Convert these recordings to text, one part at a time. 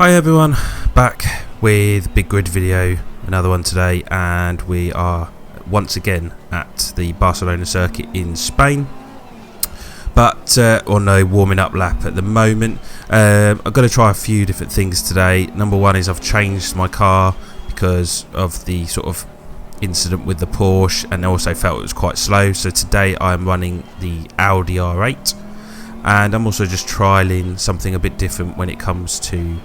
Hi everyone, back with Big Grid video, another one today, and we are once again at the Barcelona circuit in Spain, but on a warming up lap at the moment. I'm going to try a few different things today. Number one is I've changed my car because of the sort of incident with the Porsche, and also felt it was quite slow, so today I'm running the Audi R8, and I'm also just trialling something a bit different when it comes to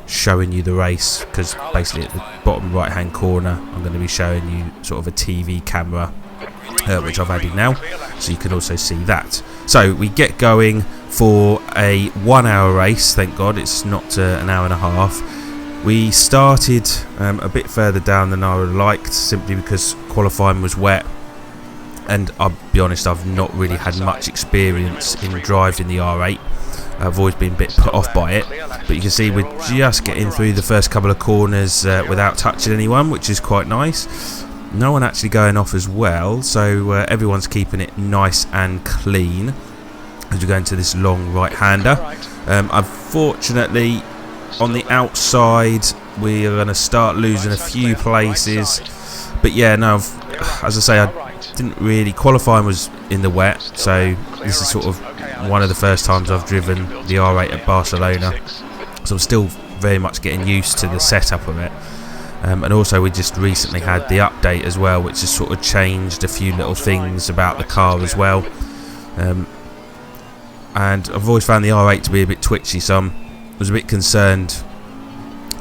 showing you the race, because basically at the bottom right hand corner I'm going to be showing you sort of a TV camera, which I've added now, so you can also see that. So we get going for a 1 hour race. Thank God it's not an hour and a half. We started a bit further down than I would have liked, simply because qualifying was wet, and I'll be honest, I've not really had much experience in driving the R8. I've always been a bit put off by it, but you can see we're just getting through the first couple of corners without touching anyone, which is quite nice. No one actually going off as well, so everyone's keeping it nice and clean as we go into this long right-hander. Unfortunately, on the outside we are going to start losing a few places, but yeah, no, as I say, I didn't really, qualifying was in the wet, so this is sort of one of the first times I've driven the R8 at Barcelona, so I'm still very much getting used to the setup of it. And also we just recently had the update as well, which has sort of changed a few little things about the car as well. And I've always found the R8 to be a bit twitchy, so I was a bit concerned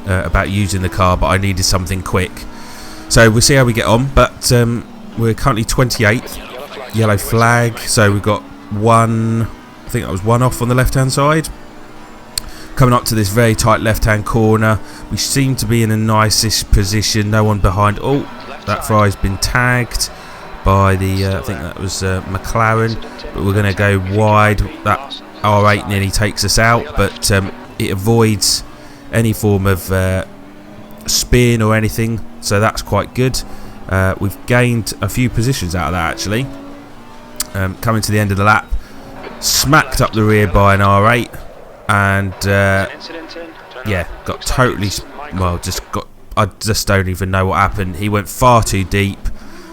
about using the car, but I needed something quick. So we'll see how we get on, but we're currently 28th, yellow flag, so we've got one, I think that was one off on the left hand side. Coming up to this very tight left hand corner, we seem to be in a nice-ish position, no one behind. Oh, that Fry's been tagged by the, I think that was McLaren, but we're going to go wide. That R8 nearly takes us out, but it avoids any form of spin or anything, so that's quite good. We've gained a few positions out of that actually. Coming to the end of the lap, smacked up the rear by an R8, and yeah, got totally, well, I just don't even know what happened. He went far too deep.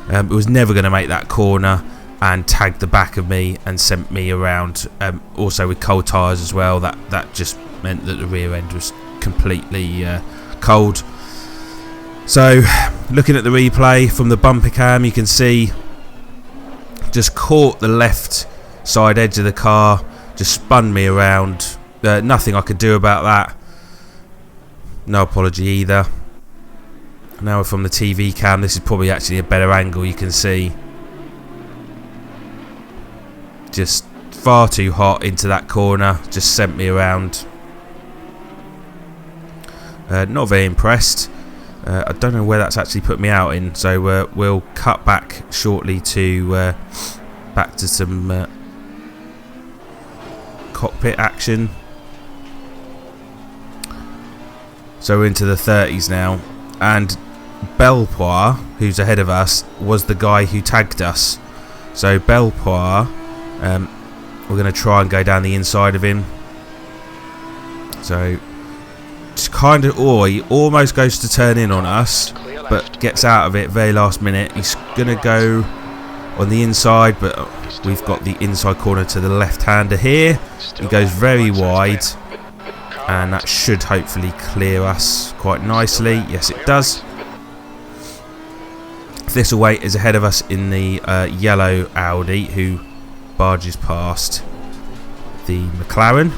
It was never going to make that corner, and tagged the back of me and sent me around. Also with cold tyres as well, that just meant that the rear end was completely cold. So looking at the replay from the bumper cam, you can see just caught the left side edge of the car, just spun me around. Nothing I could do about that. No apology either. Now from the TV cam, this is probably actually a better angle. You can see just far too hot into that corner, just sent me around. Not very impressed. I don't know where that's actually put me out in, so we'll cut back shortly to back to some cockpit action. So we're into the 30s now, and Belpoir, who's ahead of us, was the guy who tagged us. So Belpoir, we're going to try and go down the inside of him. So just kind of, he almost goes to turn in on us, but gets out of it very last minute. He's going to go on the inside, but we've got the inside corner to the left-hander here. He goes very wide, and that should hopefully clear us quite nicely. Yes, it does. Thistlewaite is ahead of us in the yellow Audi, who barges past the McLaren.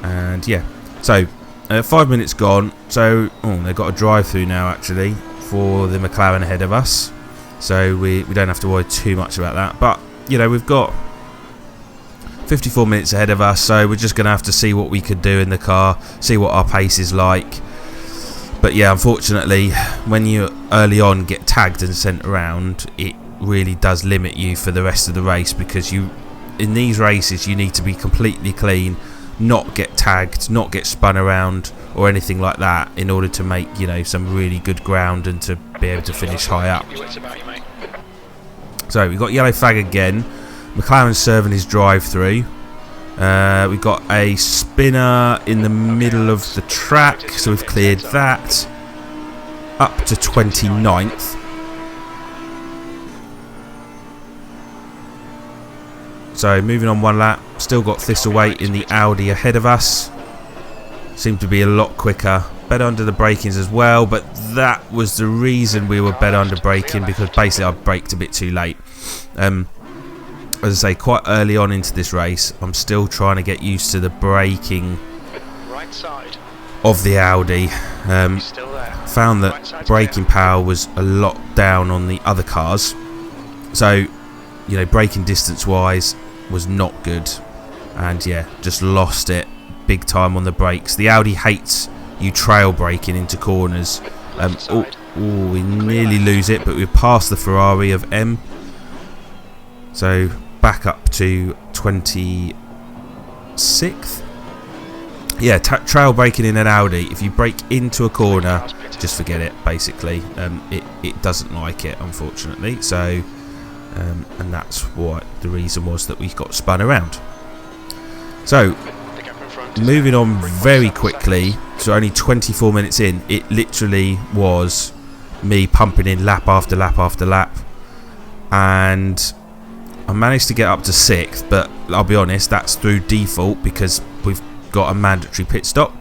And yeah, so 5 minutes gone. So they've got a drive-through now actually for the McLaren ahead of us, so we don't have to worry too much about that. But you know, we've got 54 minutes ahead of us, so we're just going to have to see what we can do in the car, see what our pace is like. But yeah, unfortunately, when you early on get tagged and sent around, it really does limit you for the rest of the race, because in these races you need to be completely clean, not get tagged, not get spun around or anything like that, in order to make, you know, some really good ground and to be able to finish high up. So we've got yellow flag again. McLaren's serving his drive through. We've got a spinner in the middle of the track, so we've cleared that. Up to 29th. So moving on one lap, still got Thistlewaite in the Audi ahead of us. Seemed to be a lot quicker. Better under the brakings as well, but that was the reason we were better under braking, because basically I braked a bit too late. As I say, quite early on into this race, I'm still trying to get used to the braking of the Audi. Found that braking power was a lot down on the other cars, so you know, braking distance wise was not good, and yeah, just lost it big time on the brakes. The Audi hates you trail braking into corners. We nearly lose it, but we passed the Ferrari of M, so back up to 26th. Yeah, trail braking in an Audi, if you brake into a corner, just forget it, basically. It doesn't like it, unfortunately. So, and that's what the reason was that we got spun around. So, moving on very quickly, so only 24 minutes in, it literally was me pumping in lap after lap after lap. And I managed to get up to 6th, but I'll be honest, that's through default because we've got a mandatory pit stop.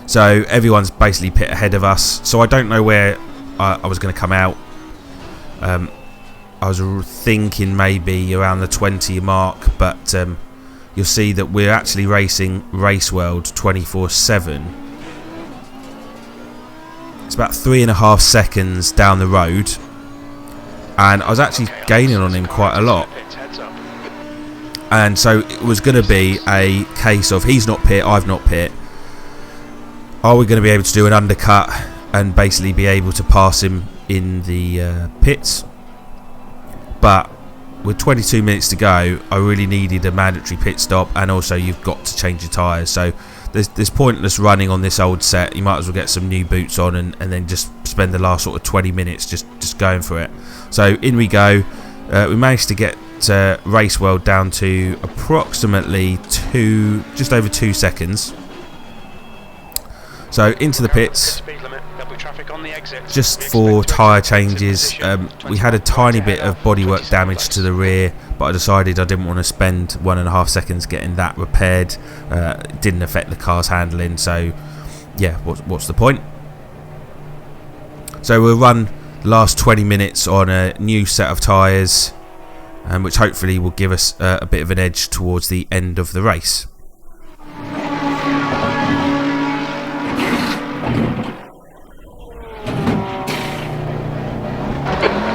So everyone's basically pit ahead of us. So I don't know where I was going to come out. I was thinking maybe around the 20 mark, but you'll see that we're actually racing Race World 24/7. It's about 3.5 seconds down the road, and I was actually gaining on him quite a lot. And so it was going to be a case of he's not pit, I've not pit. Are we going to be able to do an undercut and basically be able to pass him in the pits? But with 22 minutes to go, I really needed a mandatory pit stop, and also you've got to change your tyres. So there's pointless running on this old set. You might as well get some new boots on and then just spend the last sort of 20 minutes just going for it. So in we go. We managed to get Race World down to approximately just over 2 seconds. So into the pits, just for tyre changes. We had a tiny bit of bodywork damage to the rear, but I decided I didn't want to spend 1.5 seconds getting that repaired. It didn't affect the car's handling, so yeah, what's the point? So we'll run the last 20 minutes on a new set of tyres, which hopefully will give us a bit of an edge towards the end of the race.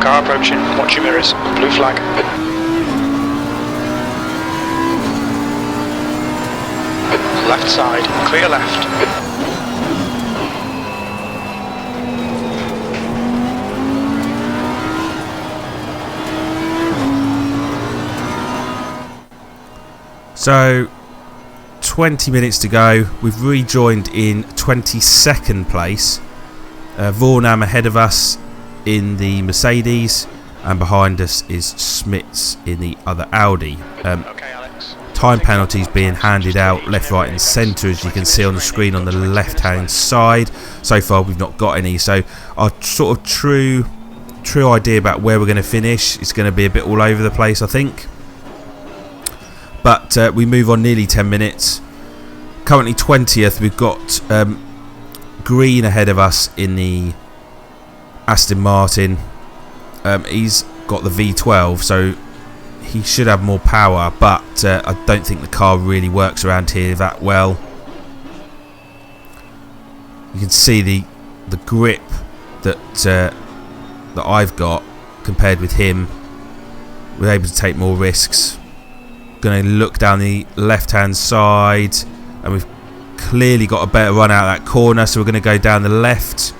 Car approaching, watch your mirrors, blue flag. Left side, clear left. So 20 minutes to go. We've rejoined in 22nd place. Vornam ahead of us in the Mercedes, and behind us is Smits in the other Audi. Time penalties being handed out left, right and centre, as you can see on the screen on the left hand side. So far we've not got any, so our sort of true idea about where we're going to finish is going to be a bit all over the place, I think. But we move on nearly 10 minutes. Currently 20th, we've got Green ahead of us in the Aston Martin. He's got the V12, so he should have more power, but I don't think the car really works around here that well. You can see the grip that I've got compared with him. We're able to take more risks. Going to look down the left hand side, and we've clearly got a better run out of that corner, so we're going to go down the left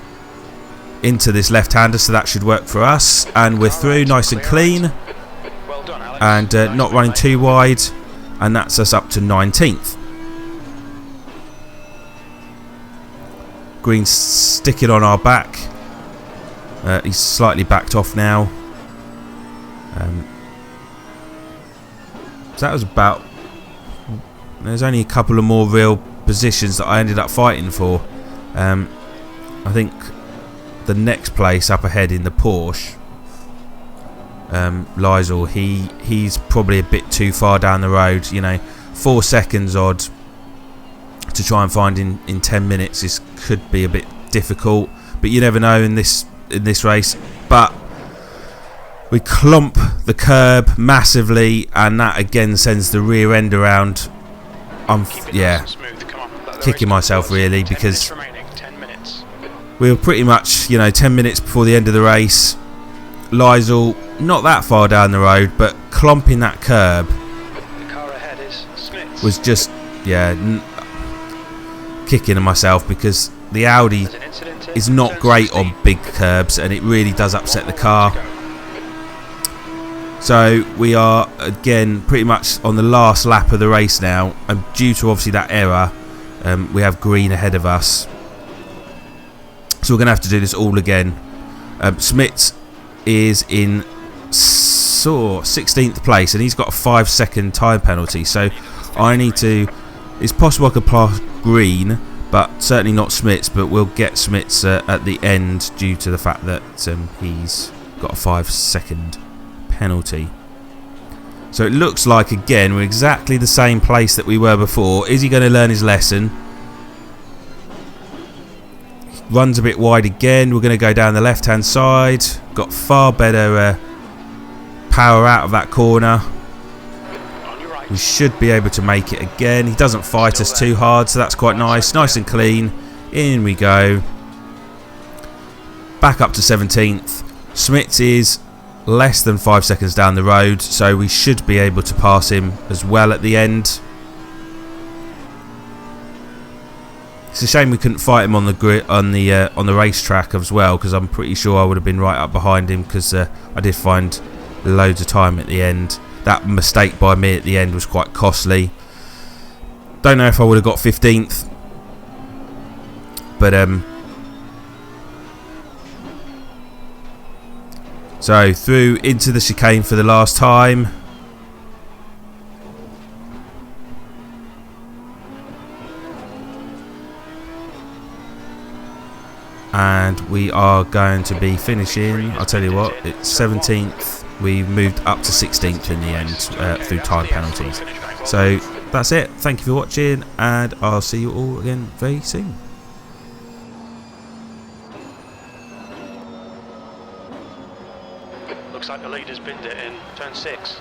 into this left-hander, so that should work for us, and we're through nice and clean, and not running too wide, and that's us up to 19th. Green's sticking on our back. He's slightly backed off now. So that was about There's only a couple of more real positions that I ended up fighting for. I think the next place up ahead in the Porsche, Lysel, he's probably a bit too far down the road. You know, 4 seconds odd to try and find in 10 minutes could be a bit difficult, but you never know in this race. But we clomp the curb massively, and that again sends the rear end around. I'm kicking myself really, because we were pretty much, you know, 10 minutes before the end of the race. Lysel not that far down the road, but clomping that curb was just, kicking myself, because the Audi is not great on big curbs, and it really does upset the car. So we are again pretty much on the last lap of the race now, and due to obviously that error, we have green ahead of us, so we're going to have to do this all again. Smits is in 16th place, and he's got a 5-second time penalty, so I need to, it's possible I could pass green, but certainly not Smits, but we'll get Smits at the end due to the fact that he's got a 5-second penalty. So it looks like again we're exactly the same place that we were before. Is he going to learn his lesson? Runs a bit wide again. We're going to go down the left hand side. Got far better power out of that corner. We should be able to make it again. He doesn't fight us too hard, so that's quite nice. Nice and clean. In we go. Back up to 17th. Smits is less than 5 seconds down the road, so we should be able to pass him as well at the end. It's a shame we couldn't fight him on the racetrack as well, because I'm pretty sure I would have been right up behind him, because I did find loads of time at the end. That mistake by me at the end was quite costly. Don't know if I would have got 15th, but so through into the chicane for the last time. And we are going to be finishing, I'll tell you what, it's 17th. We moved up to 16th in the end through time penalties. So that's it. Thank you for watching, and I'll see you all again very soon. Looks like the leader's binned it in turn 6.